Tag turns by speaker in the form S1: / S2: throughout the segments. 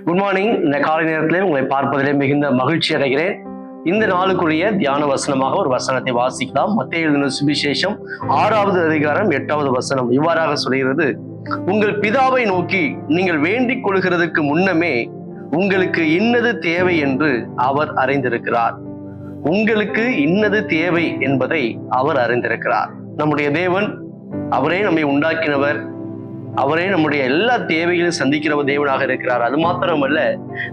S1: Good morning. இந்த காலை நேரத்திலே உங்களை பார்ப்பதிலே மிகுந்த மகிழ்ச்சி அடைகிறேன். இந்த நாளுக்குரிய தியான வசனமாக ஒரு வசனத்தை வாசிக்கலாம். மத்தேயு எழுதின சுவிசேஷம் 6வது அதிகாரம் 8வது வசனம் இவ்வாறாக சொல்கிறது: உங்கள் பிதாவை நோக்கி நீங்கள் வேண்டிக் கொள்கிறதுக்கு முன்னமே உங்களுக்கு இன்னது தேவை என்று அவர் அறிந்திருக்கிறார். உங்களுக்கு இன்னது தேவை என்பதை அவர் அறிந்திருக்கிறார். நம்முடைய தேவன், அவரே நம்மை உண்டாக்கினவர், அவரே நம்முடைய எல்லா தேவைகளையும் சந்திக்கிற தேவனாக இருக்கிறார். அது மாத்திரமல்ல,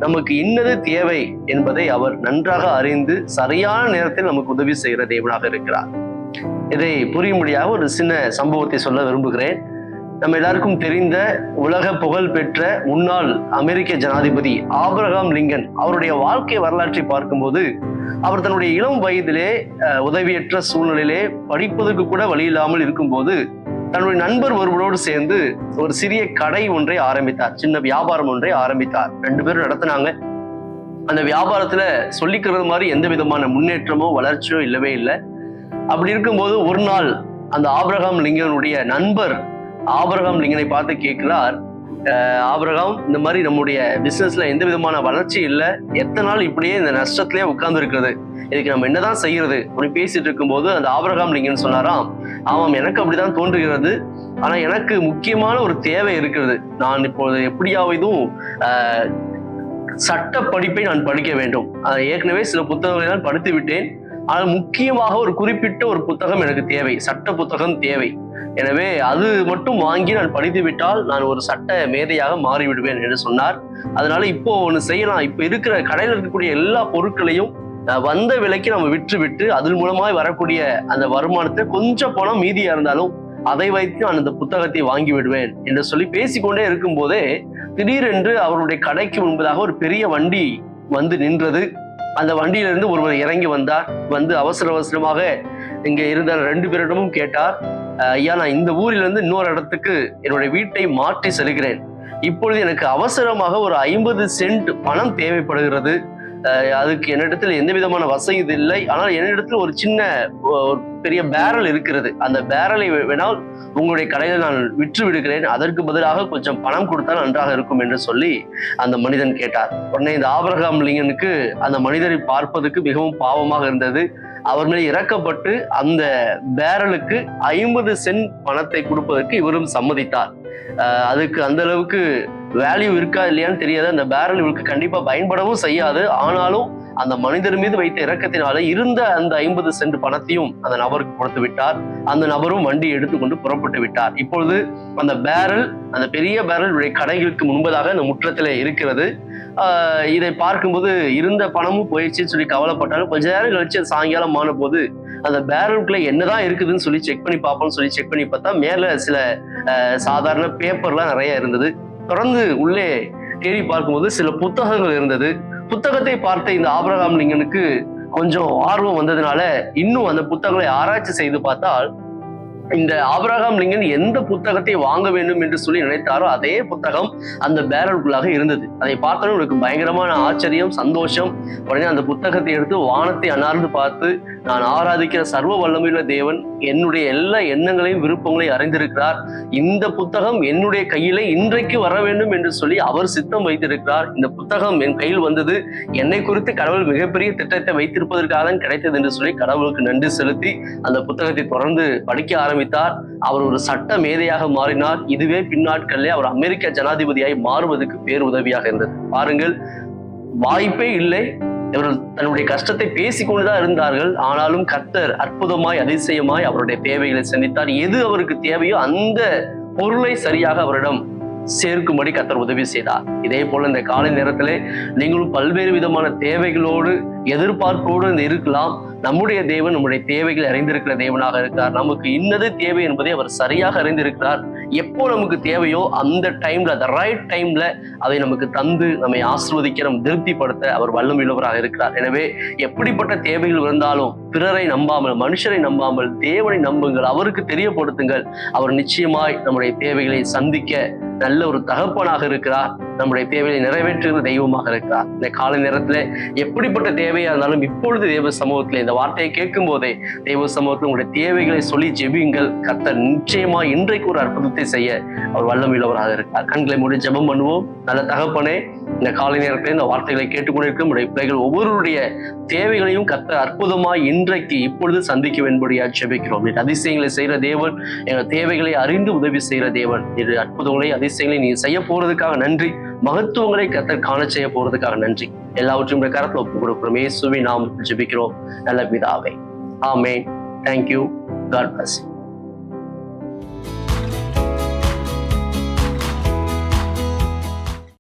S1: நமக்கு இன்னது தேவை என்பதை அவர் நன்றாக அறிந்து சரியான நேரத்தில் நமக்கு உதவி செய்கிற தேவனாக இருக்கிறார். இதை புரியும்படியாக ஒரு சின்ன சம்பவத்தை சொல்ல விரும்புகிறேன். நம்ம எல்லாருக்கும் தெரிந்த உலக புகழ் பெற்ற முன்னாள் அமெரிக்க ஜனாதிபதி ஆபிரகாம் லிங்கன், அவருடைய வாழ்க்கை வரலாற்றை பார்க்கும்போது, அவர் தன்னுடைய இளம் வயதிலே உதவியற்ற சூழ்நிலையிலே படிப்பதற்கு கூட வழி இல்லாமல் இருக்கும்போது தன்னுடைய நண்பர் ஒருவரோடு சேர்ந்து ஒரு சிறிய கடை ஒன்றை ஆரம்பித்தார். சின்ன வியாபாரம் ஒன்றை ஆரம்பித்தார். 2 பேரும் நடத்தினாங்க. அந்த வியாபாரத்துல சொல்லிக்கிறது மாதிரி எந்த விதமான முன்னேற்றமோ வளர்ச்சியோ இல்லவே இல்லை. அப்படி இருக்கும்போது ஒரு நாள் அந்த ஆபிரகாம் லிங்கனுடைய நண்பர் ஆபிரகாம் லிங்கனை பார்த்து கேட்கிறார், ஆபிரகாம், இந்த மாதிரி நம்முடைய பிசினஸ்ல எந்த விதமான வளர்ச்சி இல்லை, எத்தனை நாள் இப்படியே இந்த நஷ்டத்திலேயே உட்கார்ந்து இருக்கிறது, இதுக்கு நம்ம என்னதான் செய்யறது அப்படி பேசிட்டு இருக்கும்போது அந்த ஆபிரகாம் லிங்கன் சொன்னாராம், ஆமாம், எனக்கு அப்படிதான் தோன்றுகிறது. ஆனா எனக்கு முக்கியமான ஒரு தேவை இருக்கிறது. நான் இப்போது எப்படியாவதும் சட்ட படிப்பை நான் படிக்க வேண்டும். ஏற்கனவே சில புத்தகங்களை நான் படித்து விட்டேன். ஆனால் முக்கியமாக ஒரு குறிப்பிட்ட ஒரு புத்தகம் எனக்கு தேவை, சட்ட புத்தகம் தேவை. எனவே அது மட்டும் வாங்கி நான் படித்து விட்டால் நான் ஒரு சட்ட மேதையாக மாறிவிடுவேன் என்று சொன்னார். அதனால இப்போ ஒன்று செய்யலாம், இப்போ இருக்கிற கடையில் இருக்கக்கூடிய எல்லா பொருட்களையும் வந்த விலைக்கு நம்ம விற்று அதன் மூலமாய் வரக்கூடிய அந்த வருமானத்தை கொஞ்சம் பணம் மீதியா இருந்தாலும் அதை வைத்து நான் அந்த புத்தகத்தை வாங்கி விடுவேன் என்று சொல்லி பேசிக்கொண்டே இருக்கும் போதே திடீரென்று அவருடைய கடைக்கு முன்பதாக ஒரு பெரிய வண்டி வந்து நின்றது. அந்த வண்டியிலிருந்து ஒருவர் இறங்கி வந்தார். வந்து அவசரமாக இங்க இருந்த 2 பேரிடமும் கேட்டார், ஐயா, நான் இந்த ஊரிலிருந்து இன்னொரு இடத்துக்கு என்னுடைய வீட்டை மாற்றி செல்கிறேன். இப்பொழுது எனக்கு அவசரமாக ஒரு 50 சென்ட் பணம் தேவைப்படுகிறது. அதுக்கு என்னிடத்தில் எந்த விதமான வசதி இல்லை. ஆனால் என்னிடத்தில் ஒரு சின்ன ஒரு பெரிய பேரல் இருக்கிறது. அந்த பேரலை வேணால் உங்களுடைய கடையில் நான் விற்று விடுகிறேன். அதற்கு பதிலாக கொஞ்சம் பணம் கொடுத்தால் நன்றாக இருக்கும் என்று சொல்லி அந்த மனிதன் கேட்டார். உடனே இந்த ஆபிரகாம் லிங்கனுக்கு அந்த மனிதரை பார்ப்பதற்கு மிகவும் பாவமாக இருந்தது. அவர் மேல் இறக்கப்பட்டு அந்த பேரலுக்கு 50 சென்ட் பணத்தை கொடுப்பதற்கு இவரும் சம்மதித்தார். அதுக்கு அந்த அளவுக்கு வேல்யூ இருக்கா இல்லையான்னு தெரியாது. அந்த பேரல் இவருக்கு கண்டிப்பா பயன்படவும் செய்யாது. ஆனாலும் அந்த மனிதர் மீது வைத்த இரக்கத்தினால இருந்த அந்த 50 சென்ட் பணத்தையும் அந்த நபருக்கு கொடுத்து விட்டார். அந்த நபரும் வண்டி எடுத்துக்கொண்டு புறப்பட்டு விட்டார். இப்பொழுது அந்த பேரல், அந்த பெரிய பேரல் கடைகளுக்கு முன்பதாக அந்த முற்றத்திலே இருக்கிறது. இதை பார்க்கும்போது இருந்த பணமும் போயிடுச்சுன்னு சொல்லி கவலைப்பட்டாலும் கொஞ்ச நேரம் கழிச்சு சாயங்காலம் ஆன போது அந்த பேரலுக்குள்ள என்னதான் இருக்குதுன்னு சொல்லி செக் பண்ணி பார்ப்போம்னு சொல்லி செக் பண்ணி பார்த்தா மேல சில சாதாரண பேப்பர்லாம் நிறைய இருந்தது. தொடர்ந்து உள்ளே தேடி பார்க்கும்போது சில புத்தகங்கள் இருந்தது. புத்தகத்தை பார்த்த இந்த ஆபிரகாம் லிங்கனுக்கு கொஞ்சம் ஆர்வம் வந்ததுனால இன்னும் அந்த புத்தகங்களை ஆராய்ச்சி செய்து பார்த்தால் இந்த ஆபிரகாம் லிங்கன் எந்த புத்தகத்தை வாங்க வேண்டும் என்று சொல்லி நினைத்தாரோ அதே புத்தகம் அந்த பேரலுக்குள்ளாக இருந்தது. அதை பார்த்தோம் எனக்கு பயங்கரமான ஆச்சரியம், சந்தோஷம். உடனே அந்த புத்தகத்தை எடுத்து வானத்தை அண்ணார்ந்து பார்த்து, நான் ஆராதிக்கிற சர்வ வல்லமையுள்ள தேவன் என்னுடைய எல்லா எண்ணங்களையும் விருப்பங்களையும் அறிந்திருக்கிறார். இந்த புத்தகம் என்னுடைய கையிலே இன்றைக்கு வர வேண்டும் என்று சொல்லி அவர் சித்தம் வைத்திருக்கிறார். இந்த புத்தகம் என் கையில் வந்தது என்னை குறித்து கடவுள் மிகப்பெரிய திட்டத்தை வைத்திருப்பதற்காக கிடைத்தது என்று சொல்லி கடவுளுக்கு நன்றி செலுத்தி அந்த புத்தகத்தை தொடர்ந்து படிக்க ஆரம்பித்தார். அவர் ஒரு சட்ட மேதையாக மாறினார். இதுவே பின்னாட்களிலே அவர் அமெரிக்க ஜனாதிபதியாய் மாறுவதற்கு பேருதவியாக இருந்தது. பாருங்கள், வாய்ப்பே இல்லை. இவர்கள் தன்னுடைய கஷ்டத்தை பேசிக்கொண்டுதான் இருந்தார்கள். ஆனாலும் கர்த்தர் அற்புதமாய் அதிசயமாய் அவருடைய தேவைகளை சந்தித்தார். எது அவருக்கு தேவையோ அந்த பொருளை சரியாக அவரிடம் சேர்க்கும்படி கர்த்தர் உதவி செய்தார். இதே போல இந்த காலை நேரத்திலே நீங்களும் பல்வேறு விதமான தேவைகளோடு எதிர்பார்ப்போடு இருக்கலாம். நம்முடைய தேவன் நம்முடைய தேவைகளை அறிந்திருக்கிற தேவனாக இருக்கிறார். நமக்கு இன்னது தேவை என்பதை அவர் சரியாக அறிந்திருக்கிறார். எப்போ நமக்கு தேவையோ அந்த டைம்ல, அந்த ரைட் டைம்ல அதை நமக்கு தந்து நம்மை ஆசீர்வதிக்க, நம்ம திருப்திப்படுத்த அவர் வல்லமையுள்ளவராக இருக்கிறார். எனவே எப்படிப்பட்ட தேவைகள் இருந்தாலும் பிறரை நம்பாமல், மனுஷரை நம்பாமல் தேவனை நம்புங்கள், அவருக்கு தெரியப்படுத்துங்கள். அவர் நிச்சயமாய் நம்முடைய தேவைகளை சந்திக்க நல்ல ஒரு தகப்பனாக இருக்கிறார். நம்முடைய தேவையை நிறைவேற்றுகிற தெய்வமாக இருக்கிறார். இந்த காலை நேரத்துல எப்படிப்பட்ட தேவையா இருந்தாலும் இப்பொழுது தேவ சமூகத்துல இந்த வார்த்தையை கேட்கும் போதே தேவ சமூகத்துல உங்களுடைய தேவைகளை சொல்லி ஜெபியுங்கள். கர்த்தர் நிச்சயமா இன்றைக்கு ஒரு அற்புதத்தை செய்ய அவர் வல்லமையுள்ளவராக இருக்கிறார். கண்களை மூடி ஜெபம் பண்ணுவோம். நல்ல தகப்பனே, இந்த காலை நேரத்தில் இந்த வார்த்தைகளை கேட்டுக்கொண்டிருக்கும் நம்முடைய பிள்ளைகள் ஒவ்வொருடைய தேவைகளையும் கர்த்தர் அற்புதமாய் இன்றைக்கு இப்பொழுது சந்திக்க வேண்டும்படியா ஜெபிக்கிறோம். அதிசயங்களை செய்கிற தேவன், எங்கள் தேவைகளை அறிந்து உதவி செய்கிற தேவன். இது அற்புதங்களை அதிசயங்களை நீ செய்ய போறதுக்காக நன்றி. மகத்துவங்களை கர்த்தர் காண செய்ய போறதுக்காக நன்றி. எல்லாவற்றையும் கரத்தில் ஒப்புக் கொடுக்கிறோம். இயேசுவின் நாமத்தில் ஜெபிக்கிறோம் நல்ல பிதாவே. ஆமென். தேங்க்யூ. God plus.